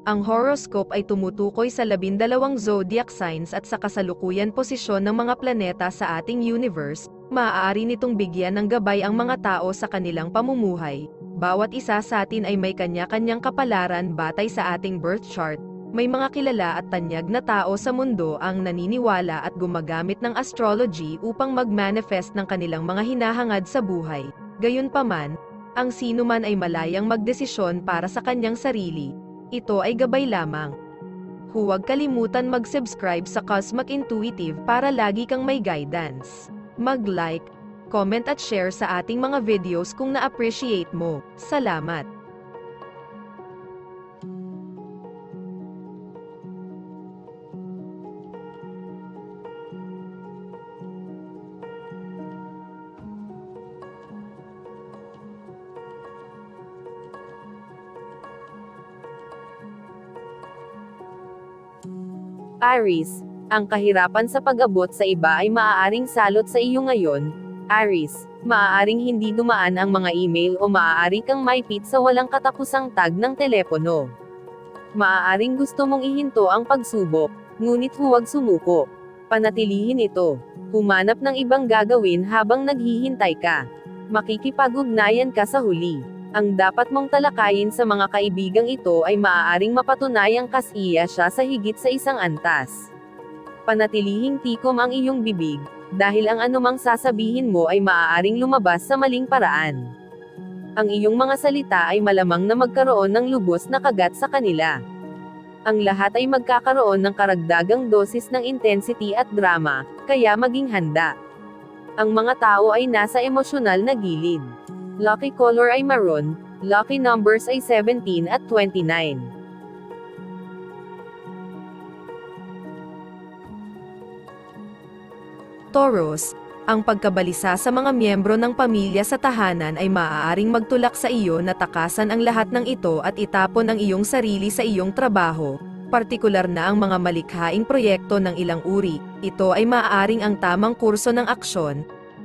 Ang horoscope ay tumutukoy sa 12 zodiac signs at sa kasalukuyan posisyon ng mga planeta sa ating universe. Maaari nitong bigyan ng gabay ang mga tao sa kanilang pamumuhay. Bawat isa sa atin ay may kanya-kanyang kapalaran batay sa ating birth chart. May mga kilala at tanyag na tao sa mundo ang naniniwala at gumagamit ng astrology upang mag-manifest ng kanilang mga hinahangad sa buhay. Gayunpaman, ang sinuman ay malayang magdesisyon para sa kanyang sarili. Ito ay gabay lamang. Huwag kalimutan mag-subscribe sa Cosmic Intuitive para lagi kang may guidance. Mag-like, comment at share sa ating mga videos kung na-appreciate mo. Salamat! Aries, ang kahirapan sa pag-abot sa iba ay maaaring salot sa iyo ngayon. Aries, maaaring hindi dumaan ang mga email o maaari kang maipit sa walang katapusang tag ng telepono. Maaaring gusto mong ihinto ang pagsubok, ngunit huwag sumuko. Panatilihin ito. Humanap ng ibang gagawin habang naghihintay ka. Makikipag-ugnayan ka sa huli. Ang dapat mong talakayin sa mga kaibigang ito ay maaaring mapatunayang kasiya siya sa higit sa isang antas. Panatilihing tikom ang iyong bibig, dahil ang anumang sasabihin mo ay maaaring lumabas sa maling paraan. Ang iyong mga salita ay malamang na magkaroon ng lubos na kagat sa kanila. Ang lahat ay magkakaroon ng karagdagang dosis ng intensity at drama, kaya maging handa. Ang mga tao ay nasa emosyonal na gilid. Lucky color ay maroon, lucky numbers ay 17 at 29. Taurus, ang pagkabalisa sa mga miyembro ng pamilya sa tahanan ay maaaring magtulak sa iyo na takasan ang lahat ng ito at itapon ang iyong sarili sa iyong trabaho, partikular na ang mga malikhaing proyekto ng ilang uri. Ito ay maaaring ang tamang kurso ng aksyon.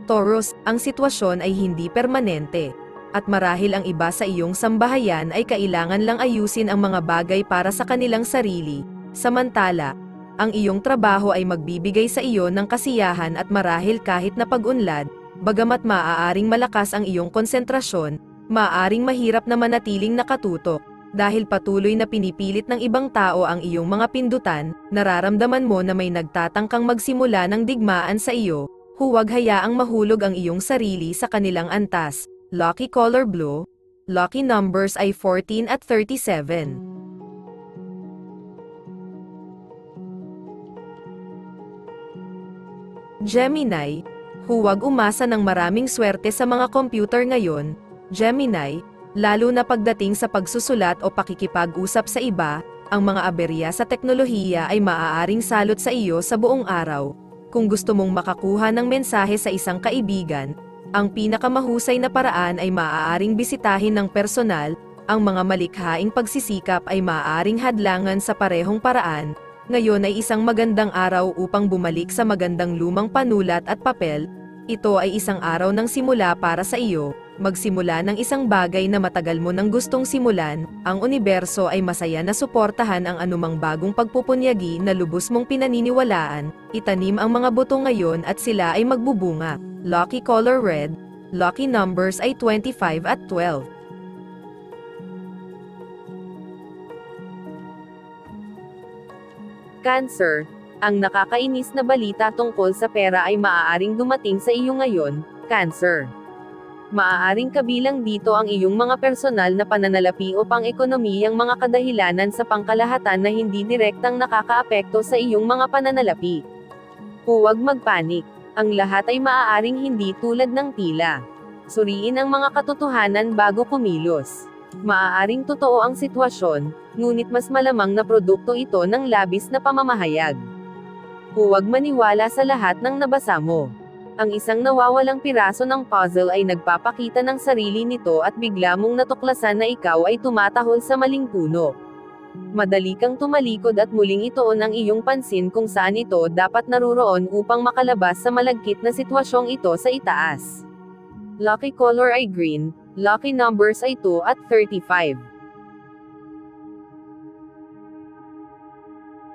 Taurus, ang sitwasyon ay hindi permanente, at marahil ang iba sa iyong sambahayan ay kailangan lang ayusin ang mga bagay para sa kanilang sarili. Samantala, ang iyong trabaho ay magbibigay sa iyo ng kasiyahan at marahil kahit na pag-unlad, bagamat maaaring malakas ang iyong konsentrasyon, maaaring mahirap na manatiling nakatutok. Dahil patuloy na pinipilit ng ibang tao ang iyong mga pindutan, nararamdaman mo na may nagtatangkang magsimula ng digmaan sa iyo. Huwag hayaang mahulog ang iyong sarili sa kanilang antas. Lucky color blue. Lucky numbers ay 14 at 37. Gemini, huwag umasa ng maraming swerte sa mga computer ngayon. Gemini, lalo na pagdating sa pagsusulat o pakikipag-usap sa iba, ang mga aberya sa teknolohiya ay maaaring salot sa iyo sa buong araw. Kung gusto mong makakuha ng mensahe sa isang kaibigan, ang pinakamahusay na paraan ay maaaring bisitahin ng personal. Ang mga malikhaing pagsisikap ay maaaring hadlangan sa parehong paraan. Ngayon ay isang magandang araw upang bumalik sa magandang lumang panulat at papel. Ito ay isang araw ng simula para sa iyo. Magsimula ng isang bagay na matagal mo nang gustong simulan. Ang universo ay masaya na suportahan ang anumang bagong pagpupunyagi na lubos mong pinaniniwalaan. Itanim ang mga buto ngayon at sila ay magbubunga. Lucky color red. Lucky numbers ay 25 at 12. Cancer, ang nakakainis na balita tungkol sa pera ay maaaring dumating sa iyo ngayon. Cancer, maaaring kabilang dito ang iyong mga personal na pananalapi o pang-ekonomiyang mga kadahilanan sa pangkalahatan na hindi direktang nakakaapekto sa iyong mga pananalapi. Huwag magpanik. Ang lahat ay maaaring hindi tulad ng tila. Suriin ang mga katotohanan bago kumilos. Maaaring totoo ang sitwasyon, ngunit mas malamang na produkto ito ng labis na pamamahayag. Huwag maniwala sa lahat ng nabasa mo. Ang isang nawawalang piraso ng puzzle ay nagpapakita ng sarili nito at bigla mong natuklasan na ikaw ay tumatahol sa maling puno. Madali kang tumalikod at muling ituon ang iyong pansin kung saan ito dapat naruroon upang makalabas sa malagkit na sitwasyong ito sa itaas. Lucky color ay green, lucky numbers ay 2 at 35.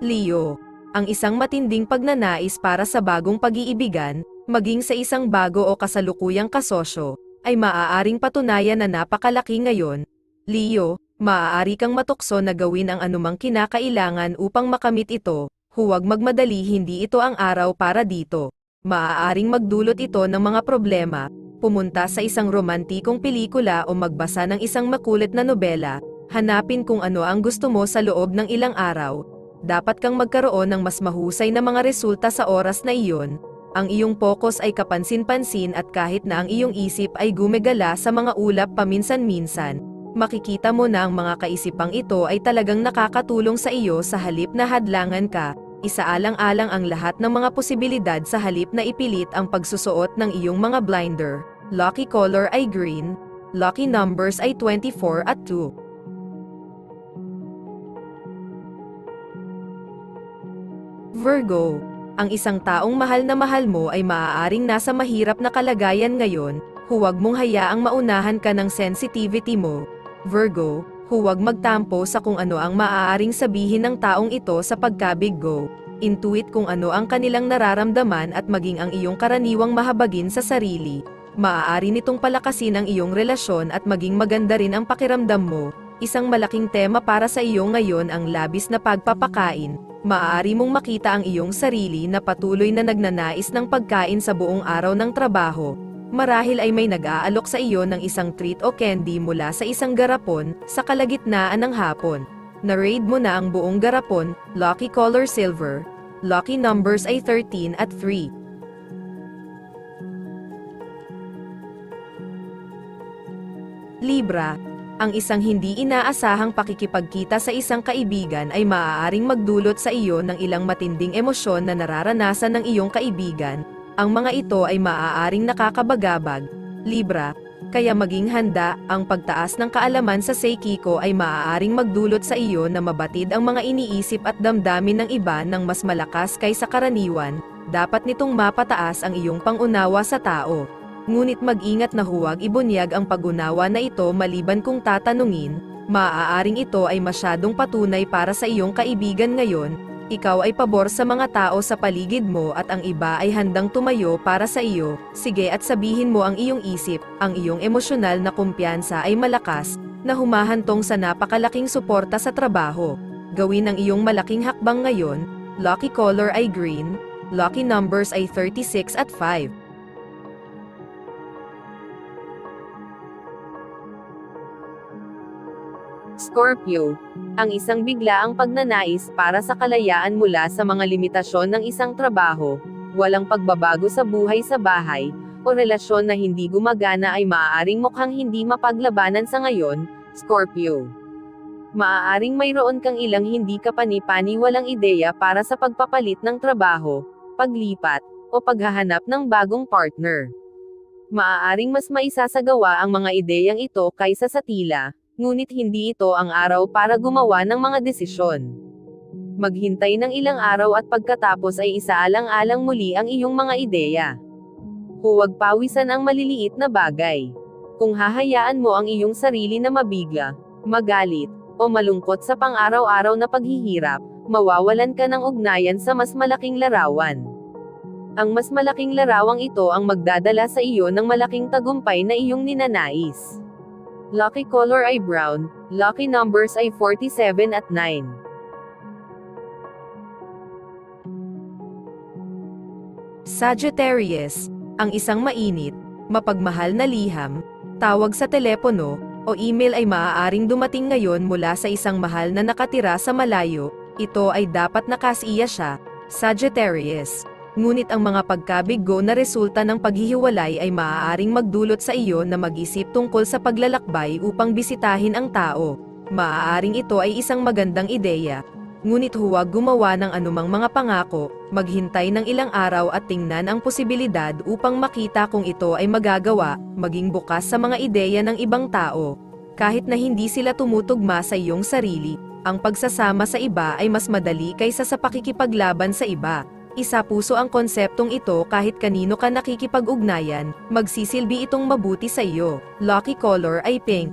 Leo, ang isang matinding pagnanais para sa bagong pag-iibigan, maging sa isang bago o kasalukuyang kasosyo, ay maaaring patunayan na napakalaki ngayon. Leo, maaari kang matukso na gawin ang anumang kinakailangan upang makamit ito, huwag magmadali, hindi ito ang araw para dito. Maaaring magdulot ito ng mga problema, pumunta sa isang romantikong pelikula o magbasa ng isang makulit na nobela, hanapin kung ano ang gusto mo sa loob ng ilang araw. Dapat kang magkaroon ng mas mahusay na mga resulta sa oras na iyon. Ang iyong focus ay kapansin-pansin at kahit na ang iyong isip ay gumagala sa mga ulap paminsan-minsan, makikita mo na ang mga kaisipang ito ay talagang nakakatulong sa iyo sa halip na hadlangan ka. Isaalang-alang ang lahat ng mga posibilidad sa halip na ipilit ang pagsusuot ng iyong mga blinder. Lucky color ay green. Lucky numbers ay 24 at 2. Virgo, ang isang taong mahal na mahal mo ay maaaring nasa mahirap na kalagayan ngayon, huwag mong hayaang maunahan ka ng sensitivity mo. Virgo, huwag magtampo sa kung ano ang maaaring sabihin ng taong ito sa pagkabiggo. Intuit kung ano ang kanilang nararamdaman at maging ang iyong karaniwang mahabagin sa sarili. Maaari nitong palakasin ang iyong relasyon at maging maganda rin ang pakiramdam mo. Isang malaking tema para sa iyo ngayon ang labis na pagpapakain. Maaari mong makita ang iyong sarili na patuloy na nagnanais ng pagkain sa buong araw ng trabaho. Marahil ay may nag-aalok sa iyo ng isang treat o candy mula sa isang garapon sa kalagitnaan ng hapon. Na-raid mo na ang buong garapon. Lucky color silver. Lucky numbers ay 13 at 3. Libra, ang isang hindi inaasahang pakikipagkita sa isang kaibigan ay maaaring magdulot sa iyo ng ilang matinding emosyon na nararanasan ng iyong kaibigan. Ang mga ito ay maaaring nakakabagabag. Libra, kaya maging handa, ang pagtaas ng kaalaman sa Seikiko ay maaaring magdulot sa iyo na mabatid ang mga iniisip at damdamin ng iba ng mas malakas kaysa karaniwan. Dapat nitong mapataas ang iyong pangunawa sa tao. Ngunit mag-ingat na huwag ibunyag ang pag-unawa na ito maliban kung tatanungin, maaaring ito ay masyadong patunay para sa iyong kaibigan ngayon, ikaw ay pabor sa mga tao sa paligid mo at ang iba ay handang tumayo para sa iyo, sige at sabihin mo ang iyong isip, ang iyong emosyonal na kumpiyansa ay malakas, na humahantong sa napakalaking suporta sa trabaho. Gawin ang iyong malaking hakbang ngayon, lucky color ay green, lucky numbers ay 36 at 5. Scorpio, ang isang biglaang pagnanais para sa kalayaan mula sa mga limitasyon ng isang trabaho, walang pagbabago sa buhay sa bahay, o relasyon na hindi gumagana ay maaaring mukhang hindi mapaglabanan sa ngayon, Scorpio. Maaaring mayroon kang ilang hindi kapani-paniwalang ideya para sa pagpapalit ng trabaho, paglipat, o paghahanap ng bagong partner. Maaaring mas maisasagawa ang mga ideyang ito kaysa sa tila, ngunit hindi ito ang araw para gumawa ng mga desisyon. Maghintay ng ilang araw at pagkatapos ay isaalang-alang muli ang iyong mga ideya. Huwag pawisan ang maliliit na bagay. Kung hahayaan mo ang iyong sarili na mabigla, magalit, o malungkot sa pang-araw-araw na paghihirap, mawawalan ka ng ugnayan sa mas malaking larawan. Ang mas malaking larawang ito ang magdadala sa iyo ng malaking tagumpay na iyong ninanais. Lucky color ay brown, lucky numbers ay 47 at 9. Sagittarius, ang isang mainit, mapagmahal na liham, tawag sa telepono, o email ay maaaring dumating ngayon mula sa isang mahal na nakatira sa malayo, ito ay dapat nakasiya siya, Sagittarius. Ngunit ang mga pagkabiggo na resulta ng paghihiwalay ay maaaring magdulot sa iyo na mag-isip tungkol sa paglalakbay upang bisitahin ang tao. Maaaring ito ay isang magandang ideya. Ngunit huwag gumawa ng anumang mga pangako, maghintay ng ilang araw at tingnan ang posibilidad upang makita kung ito ay magagawa, maging bukas sa mga ideya ng ibang tao. Kahit na hindi sila tumutugma sa iyong sarili, ang pagsasama sa iba ay mas madali kaysa sa pakikipaglaban sa iba. Isa puso ang konseptong ito kahit kanino ka nakikipag-ugnayan, magsisilbi itong mabuti sa iyo. Lucky color ay pink.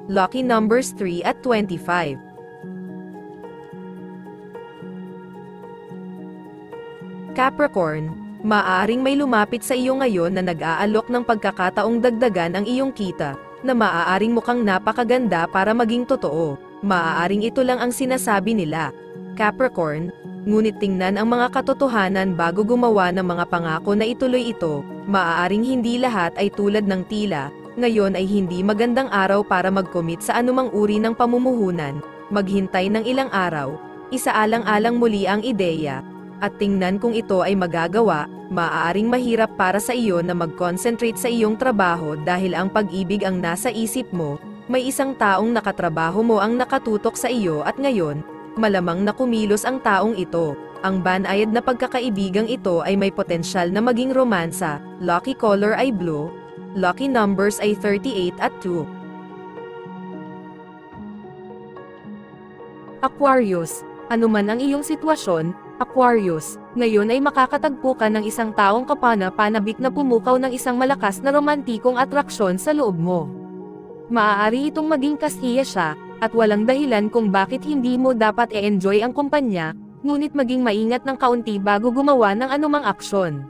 Lucky numbers 3 at 25. Capricorn, maaaring may lumapit sa iyo ngayon na nag-aalok ng pagkakataong dagdagan ang iyong kita, na maaaring mukhang napakaganda para maging totoo. Maaaring ito lang ang sinasabi nila, Capricorn, ngunit tingnan ang mga katotohanan bago gumawa ng mga pangako na ituloy ito. Maaaring hindi lahat ay tulad ng tila, ngayon ay hindi magandang araw para mag-commit sa anumang uri ng pamumuhunan, maghintay ng ilang araw, isaalang-alang muli ang ideya, at tingnan kung ito ay magagawa. Maaaring mahirap para sa iyo na mag-concentrate sa iyong trabaho dahil ang pag-ibig ang nasa isip mo, may isang taong nakatrabaho mo ang nakatutok sa iyo at ngayon, malamang na kumilos ang taong ito. Ang banayad na pagkakaibigang ito ay may potensyal na maging romansa. Lucky color ay blue. Lucky numbers ay 38 at 2. Aquarius, anuman ang iyong sitwasyon, Aquarius, ngayon ay makakatagpo ka ng isang taong kapana-panabik na pumukaw ng isang malakas na romantikong atraksyon sa loob mo. Maaari itong maging kasiya siya, at walang dahilan kung bakit hindi mo dapat e-enjoy ang kumpanya, ngunit maging maingat ng kaunti bago gumawa ng anumang aksyon.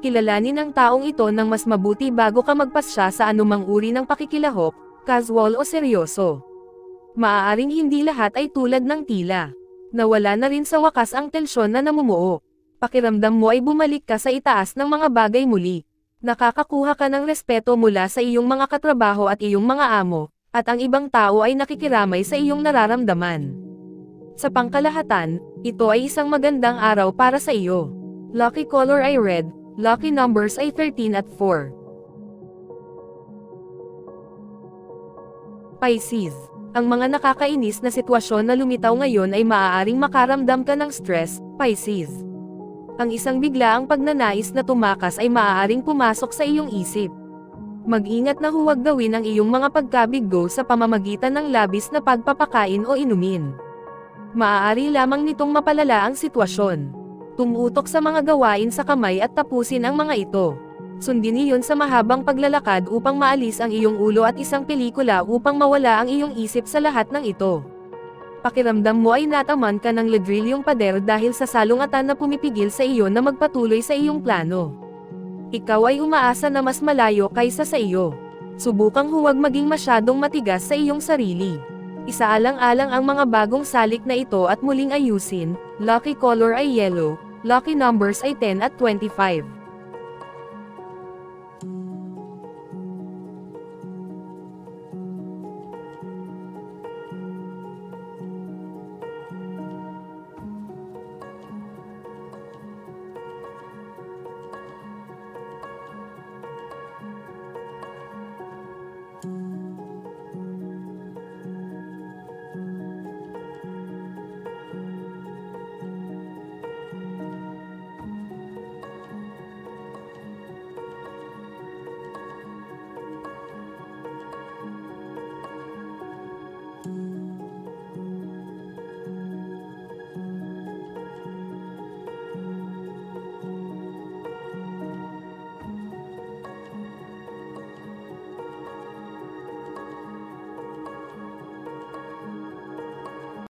Kilalanin ang taong ito ng mas mabuti bago ka magpasya sa anumang uri ng pakikilahok, casual o seryoso. Maaaring hindi lahat ay tulad ng tila. Nawala na rin sa wakas ang tensyon na namumuo. Pakiramdam mo ay bumalik ka sa itaas ng mga bagay muli. Nakakakuha ka ng respeto mula sa iyong mga katrabaho at iyong mga amo, at ang ibang tao ay nakikiramay sa iyong nararamdaman. Sa pangkalahatan, ito ay isang magandang araw para sa iyo. Lucky color ay red, lucky numbers ay 13 at 4. Pisces, ang mga nakakainis na sitwasyon na lumitaw ngayon ay maaaring makaramdam ka ng stress, Pisces. Ang isang biglaang pagnanais na tumakas ay maaaring pumasok sa iyong isip. Mag-ingat na huwag gawin ang iyong mga pagkabiggo sa pamamagitan ng labis na pagpapakain o inumin. Maaari lamang nitong mapalala ang sitwasyon. Tumutok sa mga gawain sa kamay at tapusin ang mga ito. Sundin iyon sa mahabang paglalakad upang maalis ang iyong ulo at isang pelikula upang mawala ang iyong isip sa lahat ng ito. Pakiramdam mo ay nataman ka ng ladrilyong pader dahil sa salungatan na pumipigil sa iyo na magpatuloy sa iyong plano. Ikaw ay umaasa na mas malayo kaysa sa iyo. Subukang huwag maging masyadong matigas sa iyong sarili. Isaalang-alang ang mga bagong salik na ito at muling ayusin. Lucky color ay yellow, lucky numbers ay 10 at 25.